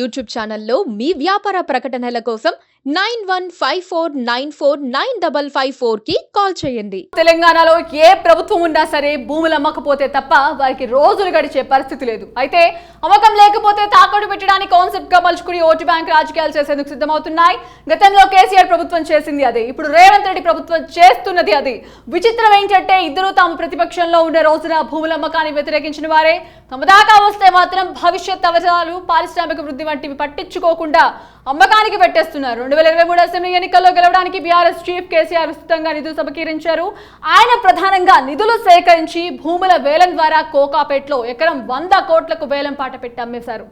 YouTube ఛానల్లో మీ వ్యాపార ప్రకటనల కోసం 9154949554 కి కాల్ చేయండి. తెలంగాణలో ఏ ప్రభుత్వం ఉన్నా సరే భూములు అమ్మకపోతే తప్ప వారికి రోజులు గడిచే పరిస్థితి లేదు. అయితే అమ్మకం లేకపోతే తాకట్టు పెట్టడానికి కాన్సెప్ట్ గా మలుచుకుని ఓటు బ్యాంక్ రాజకీయాలు చేసేందుకు సిద్ధమవుతున్నాయి. గతంలో కేసీఆర్ ప్రభుత్వం చేసింది అదే, ఇప్పుడు రేవంత్ రెడ్డి ప్రభుత్వం చేస్తున్నది అదే. విచిత్రం ఏంటంటే ఇద్దరు తాము ప్రతిపక్షంలో ఉన్న రోజున భూముల అమ్మకాన్ని వ్యతిరేకించిన వారే, తమ దాకా వస్తే మాత్రం భవిష్యత్ అవసరాలు, పారిశ్రామిక వృద్ధి వంటివి పట్టించుకోకుండా అమ్మకానికి పెట్టేస్తున్నారు. 2023 అసెంబ్లీ ఎన్నికల్లో గెలవడానికి బీఆర్ఎస్ చీఫ్ కేసీఆర్ విస్తృతంగా నిధులు సమకూరించారు. ఆయన ప్రధానంగా నిధులు సేకరించి భూముల వేలం ద్వారా కోకాపేటలో ఎకరం 100 కోట్లకు వేలం పాట పెట్టి అమ్మేశారు.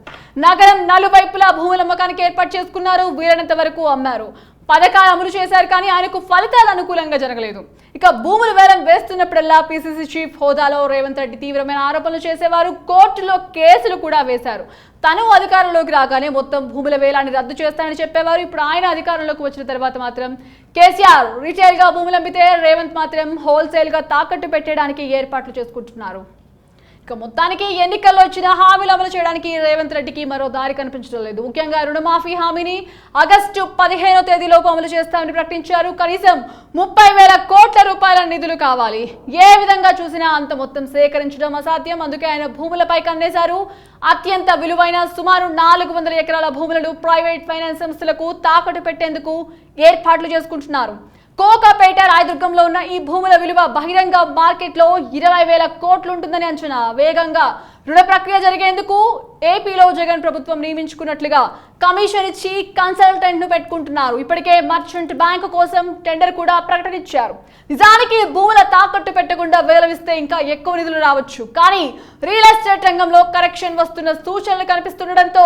నగరం నలువైపులా భూముల అమ్మకానికి ఏర్పాటు చేసుకున్నారు. వీలైనంత వరకు అమ్మారు. పథకాలు అమలు చేశారు, కానీ ఆయనకు ఫలితాలు అనుకూలంగా జరగలేదు. ఇక భూములు వేలం వేస్తున్నప్పుడల్లా పీసీసీ చీఫ్ హోదాలో రేవంత్ రెడ్డి తీవ్రమైన ఆరోపణలు చేసేవారు. కోర్టులో కేసులు కూడా వేశారు. తను అధికారంలోకి రాగానే మొత్తం భూముల వేలాన్ని రద్దు చేస్తానని చెప్పేవారు. ఇప్పుడు ఆయన అధికారంలోకి వచ్చిన తర్వాత మాత్రం కేసీఆర్ రీటైల్ గా భూములు అమ్మితే రేవంత్ మాత్రం హోల్సేల్ గా తాకట్టు పెట్టడానికి ఏర్పాట్లు చేసుకుంటున్నారు. ఇక మొత్తానికి ఎన్నికల్లో ఇచ్చిన హామీలు అమలు చేయడానికి రేవంత్ రెడ్డికి మరో దారి కనిపించడం లేదు. ముఖ్యంగా రుణమాఫీ హామీని ఆగస్టు 15వ తేదీలోపు అమలు చేస్తామని ప్రకటించారు. కనీసం 30,000 కోట్ల రూపాయల నిధులు కావాలి. ఏ విధంగా చూసినా అంత మొత్తం సేకరించడం అసాధ్యం. అందుకే ఆయన భూములపై కన్నేశారు. అత్యంత విలువైన సుమారు 400 ఎకరాల భూములను ప్రైవేట్ ఫైనాన్స్ సంస్థలకు తాకట్టు పెట్టేందుకు ఏర్పాట్లు చేసుకుంటున్నారు. కోకాపేట రాయదుర్గంలో ఉన్న ఈ భూముల విలువ బహిరంగ మార్కెట్లో 20,000 కోట్లు ఉంటుందని అంచనా. వేగంగా రుణ ప్రక్రియ జరిగేందుకు ఏపీలో జగన్ ప్రభుత్వం నియమించుకున్నట్లుగా కమిషన్ ఇచ్చి కన్సల్టెంట్ ను పెట్టుకుంటున్నారు. ఇప్పటికే మర్చెంట్ బ్యాంకు కోసం టెండర్ కూడా ప్రకటించారు. నిజానికి భూముల తాకట్టు పెట్టకుండా వేలవిస్తే ఇంకా ఎక్కువ నిధులు రావచ్చు. కానీ రియల్ ఎస్టేట్ రంగంలో కరెక్షన్ వస్తున్న సూచనలు కనిపిస్తుండటంతో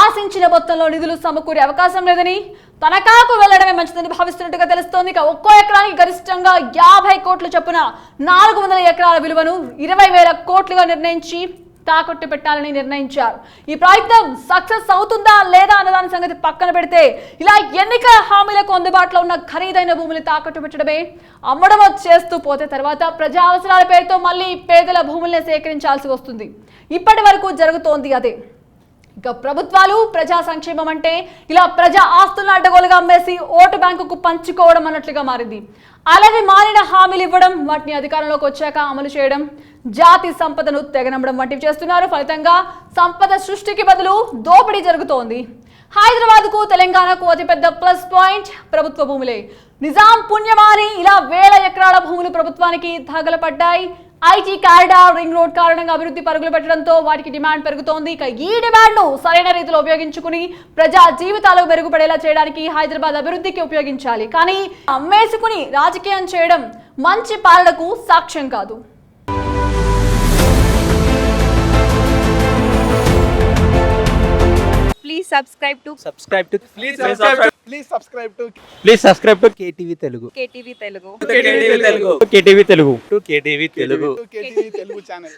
ఆశించిన మొత్తంలో నిధులు సమకూరే అవకాశం లేదని, తనఖాకు వెళ్లడమే మంచిదని భావిస్తున్నట్టుగా తెలుస్తోంది. ఇక ఒక్కో ఎకరానికి గరిష్టంగా 50 కోట్ల చొప్పున 400 ఎకరాల విలువను 20,000 కోట్లుగా నిర్ణయించి తాకట్టు పెట్టాలని నిర్ణయించారు. ఈ ప్రయత్నం సక్సెస్ అవుతుందా లేదా అన్నదాని సంగతి పక్కన పెడితే, ఇలా ఎన్నికల హామీలకు అందుబాటులో ఉన్న ఖరీదైన భూములు తాకట్టు పెట్టడమే, అమ్మడం చేస్తూ పోతే తర్వాత ప్రజా అవసరాల పేరుతో మళ్ళీ పేదల భూముల్ని సేకరించాల్సి వస్తుంది. ఇప్పటి వరకు జరుగుతోంది అదే. ఇక ప్రభుత్వాలు ప్రజా సంక్షేమం అంటే ఇలా ప్రజా ఆస్తులను అడ్డగోలుగా అమ్మేసి ఓటు బ్యాంకుకు పంచుకోవడం అన్నట్లుగా మారింది. అలాగే మారిన హామీలు ఇవ్వడం, వాటిని అధికారంలోకి వచ్చాక అమలు చేయడం, జాతి సంపదను తెగనమ్మడం వంటివి చేస్తున్నారు. ఫలితంగా సంపద సృష్టికి బదులు దోపిడీ జరుగుతోంది. హైదరాబాద్ కు తెలంగాణకు అతిపెద్ద ప్లస్ పాయింట్ ప్రభుత్వ భూములే. నిజాం పుణ్యమాని ఇలా 1000 ఎకరాల భూములు ప్రభుత్వానికి తగలపడ్డాయి. ఐటీ కారిడార్, రింగ్ రోడ్ కారణంగా అభివృద్ధి పరుగులు పెట్టడంతో వాటికి డిమాండ్ పెరుగుతోంది. ఇక ఈ డిమాండ్ ను సరైన రీతిలో ఉపయోగించుకుని ప్రజా జీవితాలు మెరుగుపడేలా చేయడానికి హైదరాబాద్ అభివృద్ధికి ఉపయోగించాలి. కానీ అమ్మేసుకుని రాజకీయం చేయడం మంచి పాలనకు సాక్ష్యం కాదు. Please subscribe to KTV Telugu. KTV Telugu channel.